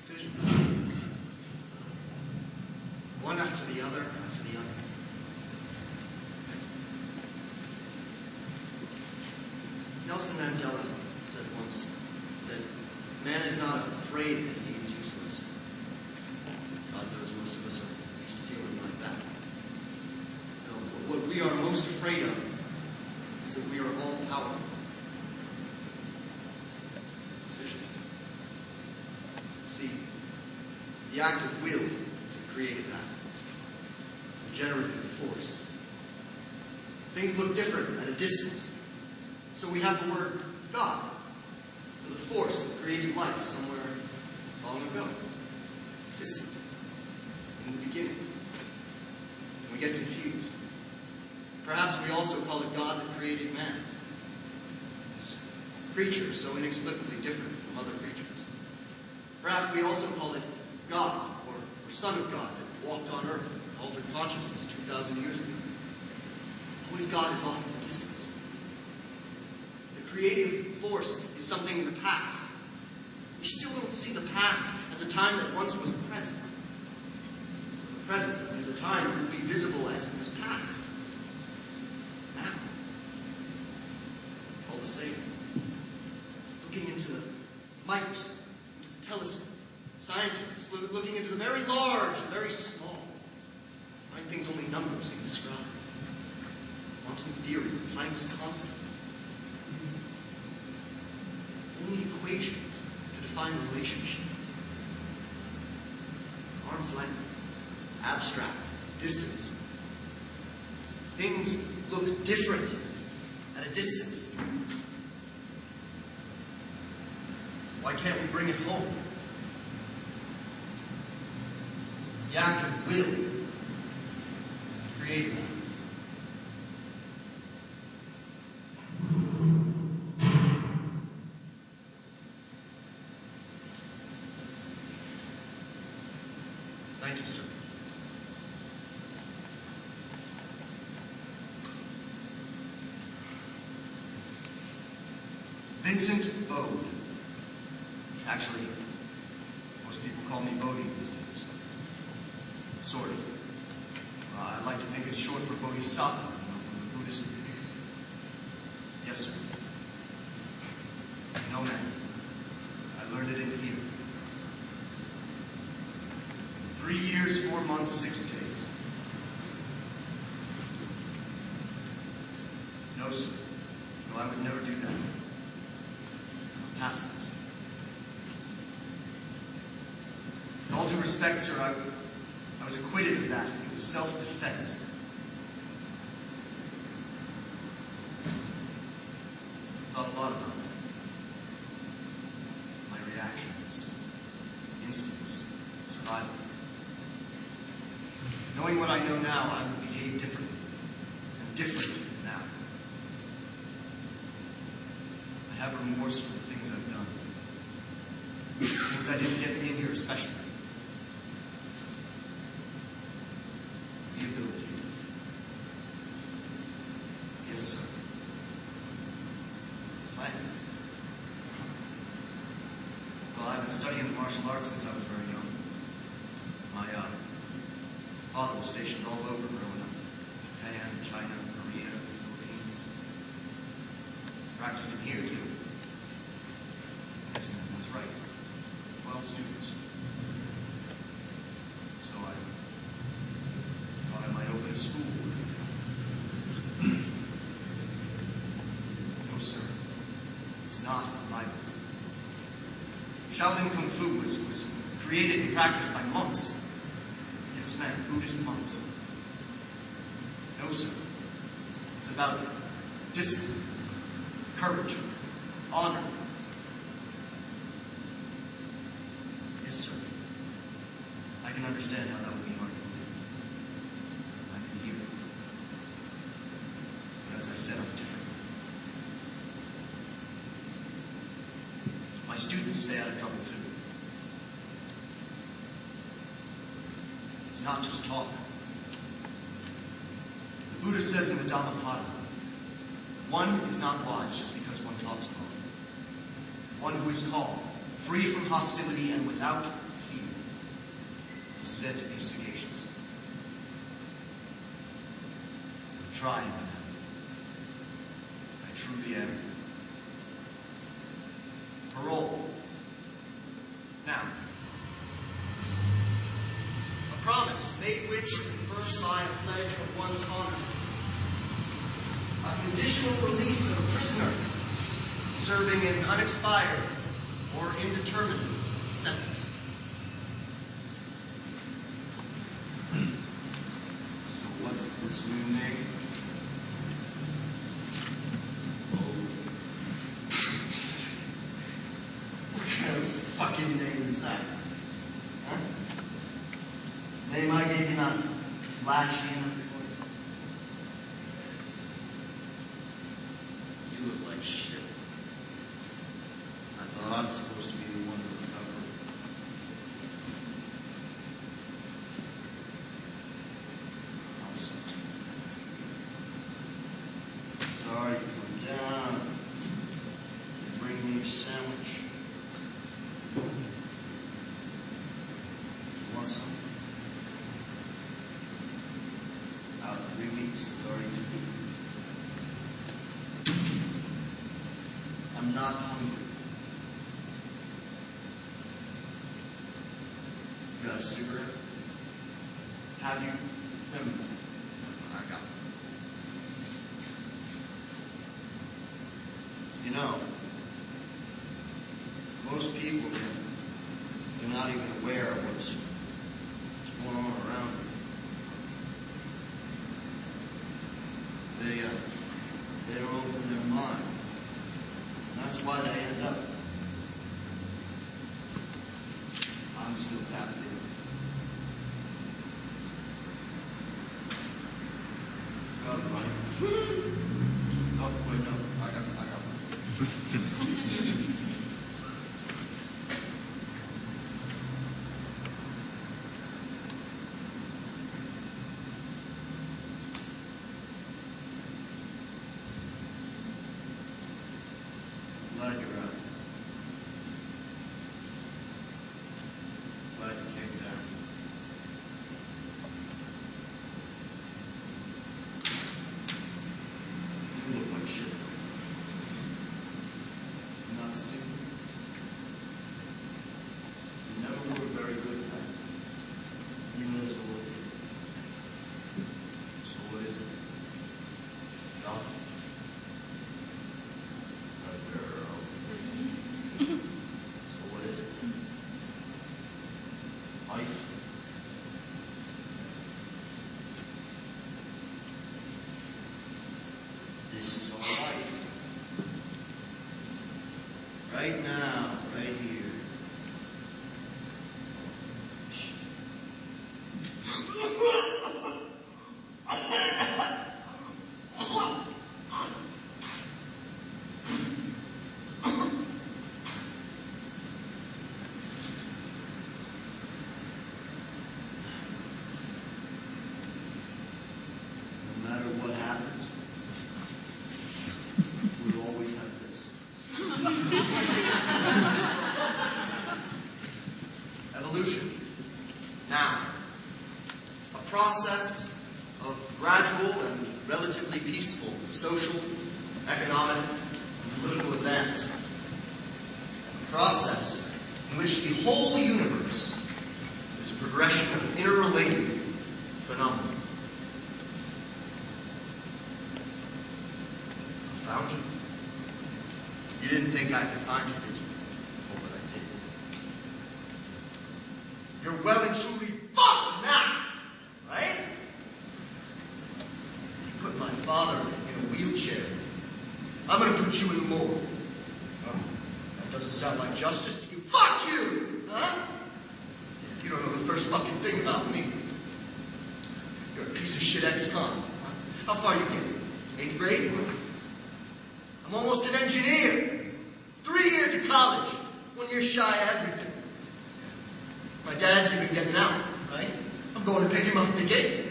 decisions. One after the other, after the other. Nelson Mandela said once that man is not afraid that he is useless. God knows most of us are used to feeling like that. No, what we are most afraid of is that we are all powerful. Decisions. See, the act of will is the creative act, the generative force. Things look different at a distance. So we have the word God, for the force that created life somewhere long ago, distant, in the beginning. And we get confused. Perhaps we also call it God that created man, this creature so inexplicably different from other creatures. Perhaps we also call it God, or Son of God, that walked on earth and altered consciousness 2,000 years ago. Always God is off in the distance. Creative force is something in the past. We still don't see the past as a time that once was present. The present as a time that will be visible as past. Now, it's all the same. Looking into the microscope, into the telescope, scientists looking into the very large, the very small, find things only numbers can describe. Quantum theory, Planck's constant. Only equations to define relationship. Arm's length, abstract, distance. Things look different at a distance. Why can't we bring it home? The act of will is the creative act. Thank you, sir. Vincent Bode. Actually, most people call me Bodhi these days. Sort of. I like to think it's short for Bodhisattva, from the Buddhist view. Yes, sir. No, man. I learned it in here. 3 years, 4 months, 6 days. No, sir. No, I would never do that. I'm a pacifist. With all due respect, sir, I was acquitted of that. It was self-defense. I thought a lot about that. My reactions, instincts, survival. Knowing what I know now, I would behave differently. And different now. I have remorse for the things I've done. The things I didn't get me in here especially. Rehabilitated. Yes, sir. Plans. Well, I've been studying martial arts since I was very young. My father was stationed all over growing up. Japan, China, Korea, the Philippines. Practicing here, too. Yes, ma'am, that's right. 12 students. So I thought I might open a school. No, sir. It's not violence. Shaolin Kung Fu was created and practiced by monks. Yes, ma'am, Buddhist monks. No, sir. It's about discipline, courage, honor. Yes, sir. I can understand how that would be hard to believe. I can hear it. But as I said, I'm different. My students stay out of trouble, too. It's not just talk. The Buddha says in the Dhammapada, one is not wise just because one talks long. One who is calm, free from hostility and without is said to be sagacious. I'm trying, man. I truly am. Parole. Now, a promise made with or confirmed by a pledge of one's honor. A conditional release of a prisoner serving an unexpired or indeterminate sentence. So what's this new name? What kind of fucking name is that? Huh? Name I gave you not flashy enough for you? You look like shit. I thought I'm supposed to be the one to recover. I'm sorry. Sorry you come down. You bring me a sandwich. You want some? Out 3 weeks is already too good. I'm not hungry. You got a cigarette? Have you? Never mind. I got it. You know, most people, they're not even aware of what's going on around them. They don't open their mind. And that's why they end up. I'm still tapped in. Got it right. Oh, wait, no. I got it. Glad you're out. Glad you came down. You look like shit. You're not sleeping. You never were very good at that. Even as a little kid. So what is it? Nothing. A girl. So what is it? Life. This is our life. Right now, right here. No matter what happens, we'll always have this. Evolution. Now, a process of gradual and relatively peaceful social, economic, and political advance. A process in which the whole universe is a progression of interrelated phenomena. I found you. You didn't think I could find you, did you? Oh, but I did. You're well and truly fucked now, right? You put my father in a wheelchair. I'm gonna put you in the morgue. Oh, that doesn't sound like justice to you. Fuck you! Huh? You don't know the first fucking thing about me. You're a piece of shit ex-con. How far you get? 8th grade? I'm almost an engineer. 3 years of college. 1 year shy of everything. My dad's even getting out, right? I'm going to pick him up at the gate.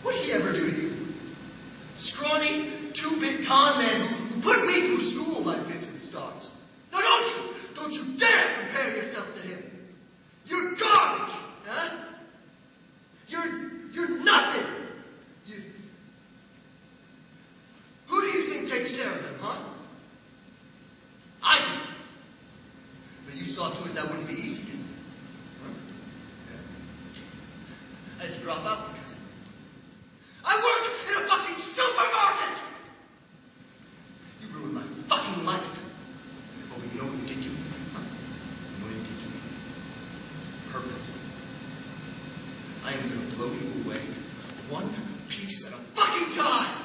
What'd he ever do to you? Scrawny, 2-bit con man who put me through school like fits and starts. Now don't you dare compare yourself to him. You're garbage. takes care of them, huh? I do. But you saw to it that wouldn't be easy, didn't you? Huh? Yeah. I had to drop out because of it. I work in a fucking supermarket! You ruined my fucking life. Oh, but you know what you did give me? Huh? You know what you did give me? Purpose. I am going to blow you away one piece at a fucking time!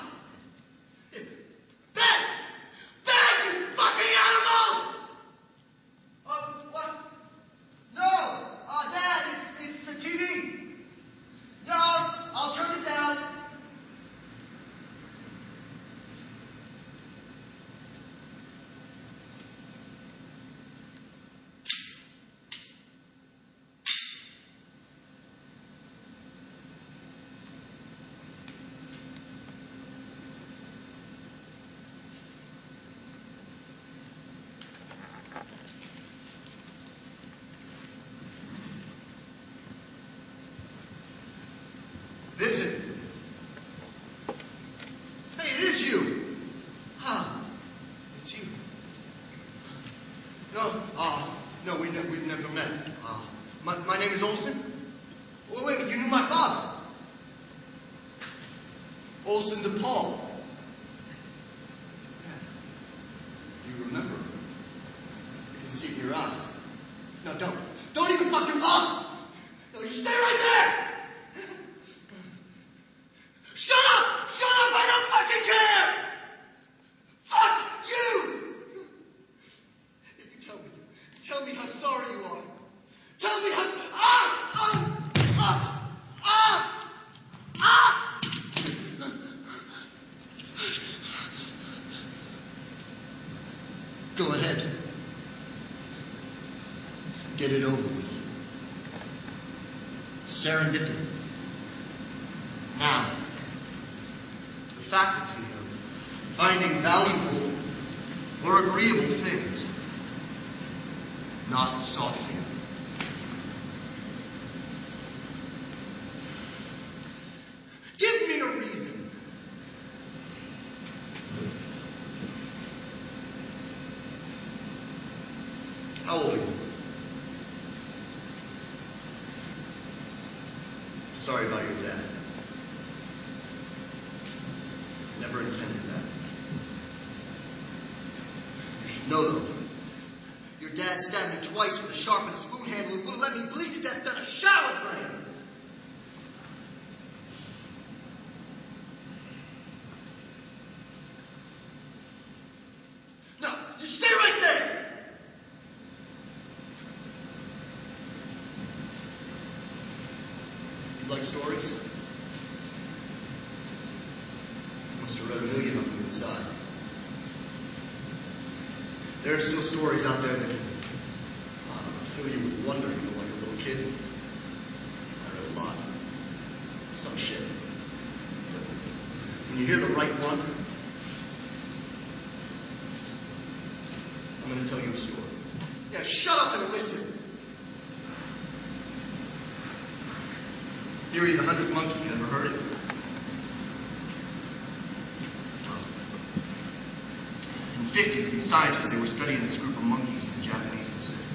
Ben! Ben, you fucking animal! Oh, what? No! Dad, it's the TV! No, I'll turn it down. Vincent! Hey, it is you! Huh. It's you. No, we've never met. My name is Olson. Oh, wait, you knew my father. Olson DePaul. Yeah. You remember. I can see it in your eyes. No, don't. Don't even fucking bother! No, you stay right there! Shut up! Shut up! I don't fucking care! Fuck you! Tell me how sorry you are. Tell me how... Go ahead. Get it over with. Serendipity. Now, the faculty of finding valuable or agreeable things, not sought feeling. Give me a reason. How old are you? Sorry about your dad. Never intended that. You should know, though. Your dad stabbed me twice with a sharpened spoon handle and would have let me bleed to death down a shower drain. No, you stay right there! You like stories? Must have read a million of them inside. There are still stories out there that can fill you with wonder, like a little kid. I read a lot. Some shit. But when you hear the right one, I'm going to tell you a story. Yeah, shut up and listen. Theory of the 100th Monkey. You ever heard it? In the 50s, these scientists, they were studying this group of monkeys in the Japanese Pacific.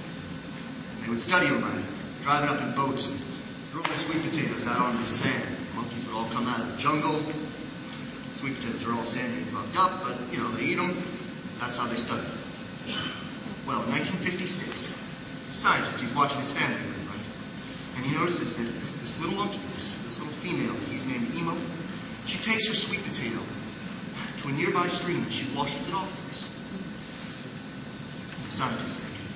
They would study them by driving up in boats and throwing sweet potatoes out onto the sand. The monkeys would all come out of the jungle. Sweet potatoes are all sandy and fucked up, but, you know, they eat them. That's how they study. Well, in 1956, the scientist, he's watching his family live, right? And he notices that this little monkey, this little female, he's named Emo, she takes her sweet potato to a nearby stream and she washes it off first. The scientist's thinking,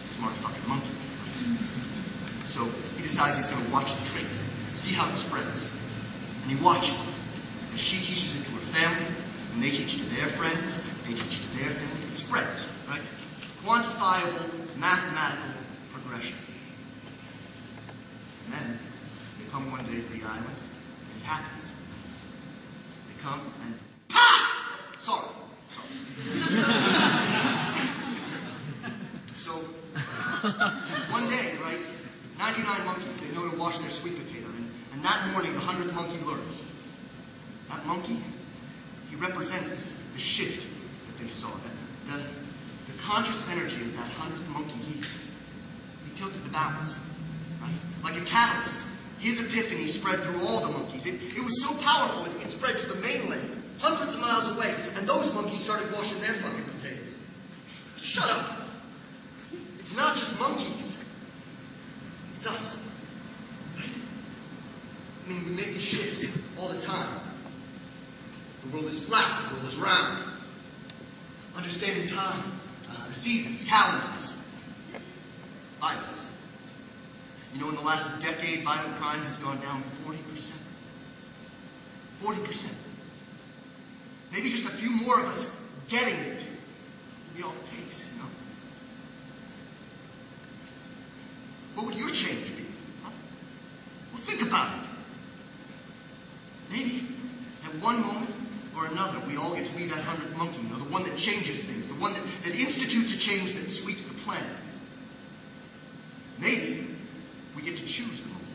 smart fucking monkey. So he decides he's going to watch the trait, see how it spreads. And he watches. And she teaches it to her family, and they teach it to their friends, they teach it to their family. It spreads, right? Quantifiable, mathematical progression. And then they come one day to the island, and it happens. They come and POW! Sorry. So, one day, right, 99 monkeys, they know to wash their sweet potato, and that morning, the 100th monkey learns. That monkey, he represents this the shift that they saw, the conscious energy of that 100th monkey, he tilted the balance, right? Like a catalyst. His epiphany spread through all the monkeys. It was so powerful, it spread to the mainland, hundreds of miles away, and those monkeys started washing their fucking potatoes. Shut up! It's not just monkeys. It's us. Right? I mean, we make these shifts all the time. The world is flat, the world is round. Understanding time, the seasons, calendars. Violence. You know, in the last decade, violent crime has gone down 40%. 40%. Maybe just a few more of us getting it will be all it takes, you know? What would your change be? Huh? Well, think about it. Maybe at one moment or another, we all get to be that 100th monkey, you know, the one that changes things, the one that institutes a change that sweeps the planet. Maybe we get to choose the moment.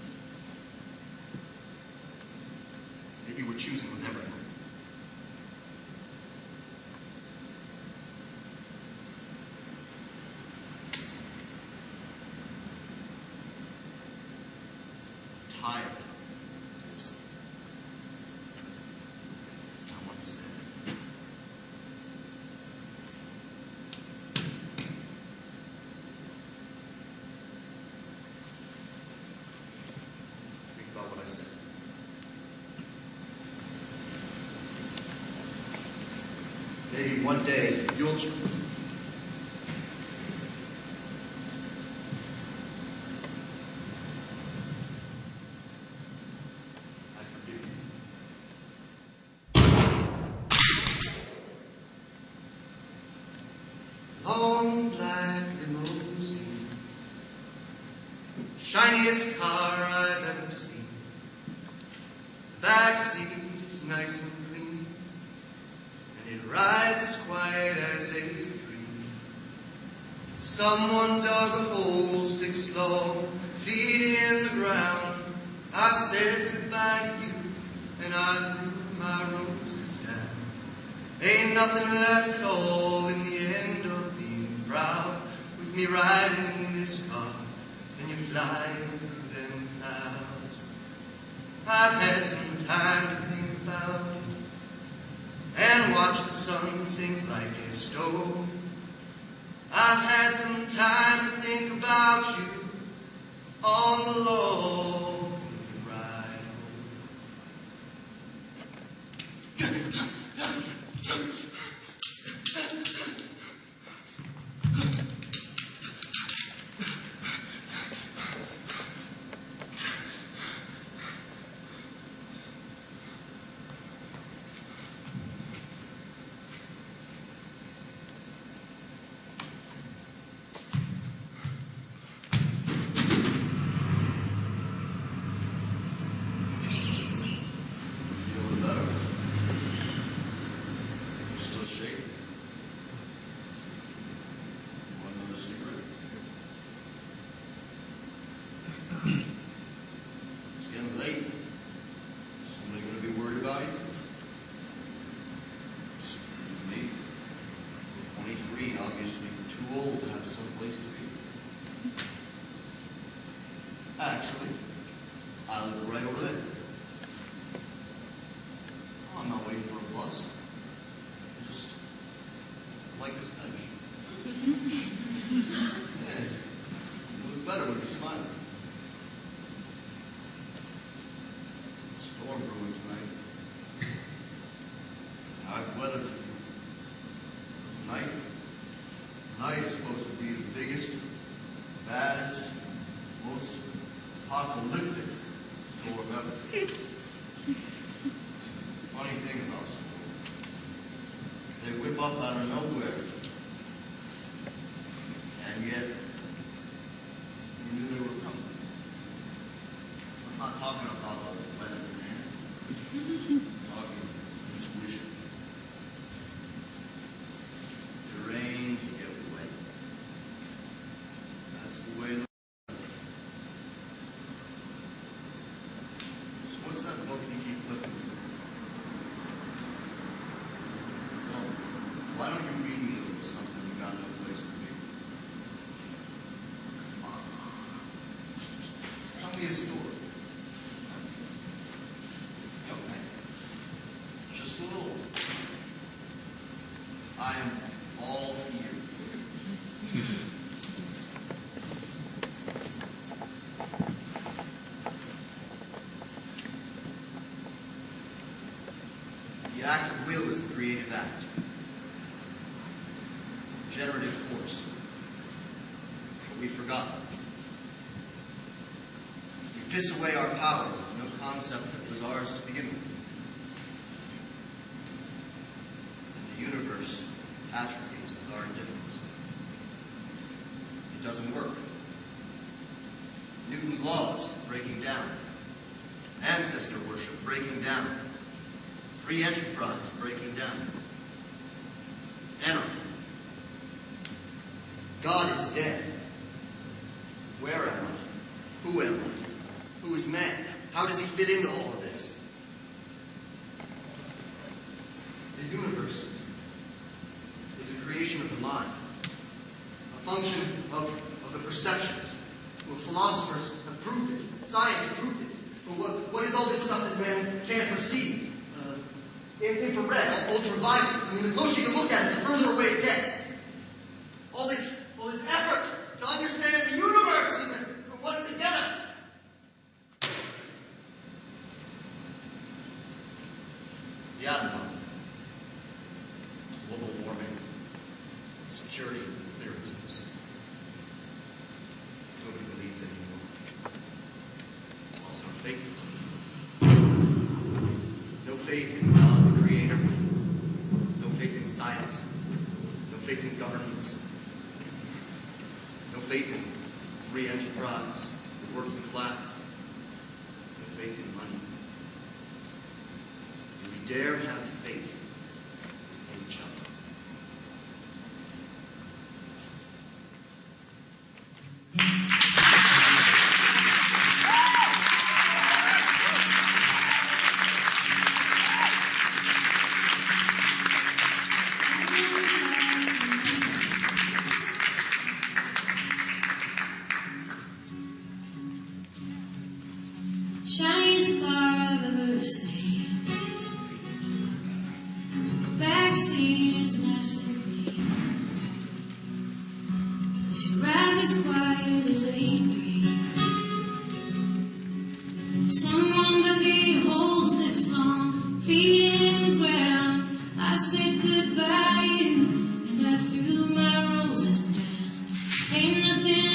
Maybe we're choosing with every moment. Tired. I want to stay. Think about what I said. Maybe one day you'll choose. Long black limousine, shiniest car I've ever seen. Back seat is nice and clean, and it rides as quiet as a dream. Someone dug a hole 6 long feet in the ground. I said goodbye to you, and I threw my roses down. Ain't nothing left at all in the end of being proud. With me riding in this car, and you're flying through them clouds. I've had some time to think about it, and watch the sun sink like a stone. I've had some time to think about you on the long ride home. It's getting late. Somebody going to be worried about you? Excuse me. You're 23, obviously too old to have some place to be. Actually, I live right over there. Oh, I'm not waiting for a bus. I just like this bench. Yeah, you look better when you're smiling. Storm brewing tonight. Hot weather. Tonight is supposed to be the biggest, baddest, most apocalyptic storm ever. Funny thing about storms. They whip up out of nowhere. And yet, you knew they were coming. I'm not talking about the weather, man. I'm talking intuition. It rains, you get wet. That's the way the So what's that book you keep flipping? Oh. why don't you read me a little something? You got no place to be. Come on. Tell me a story. Okay. Just a little. I am all ears. The act of will is the creative act. Generative force. But we forgot. We piss away our power with no concept that was ours to begin with. And the universe atrophies with our indifference. It doesn't work. Newton's laws breaking down. Ancestor worship breaking down. Free enterprise breaking down. Anarchy. God is dead. Where am I? Who am I? Who is man? How does he fit into all of this? The universe is a creation of the mind, a function of the perceptions. Well, philosophers have proved it. Science proved it. But what is all this stuff that man can't perceive? Infrared, ultraviolet. I mean, the closer you look at it, the further away it gets. All this effort to understand the universe, and what does it get us? The atom bomb, global warming, security clearances. Nobody believes anymore. Also faith. No faith in God, the Creator. No faith in science. No faith in governments. No faith in free enterprise, the working class. No faith in money. Do we dare have faith in each other? Shiniest car I've ever seen. Backseat is nice and clean. She rises quiet as a dream. Someone dug a hole 6 long feet in the ground. I said goodbye, and I threw my roses down. Ain't nothing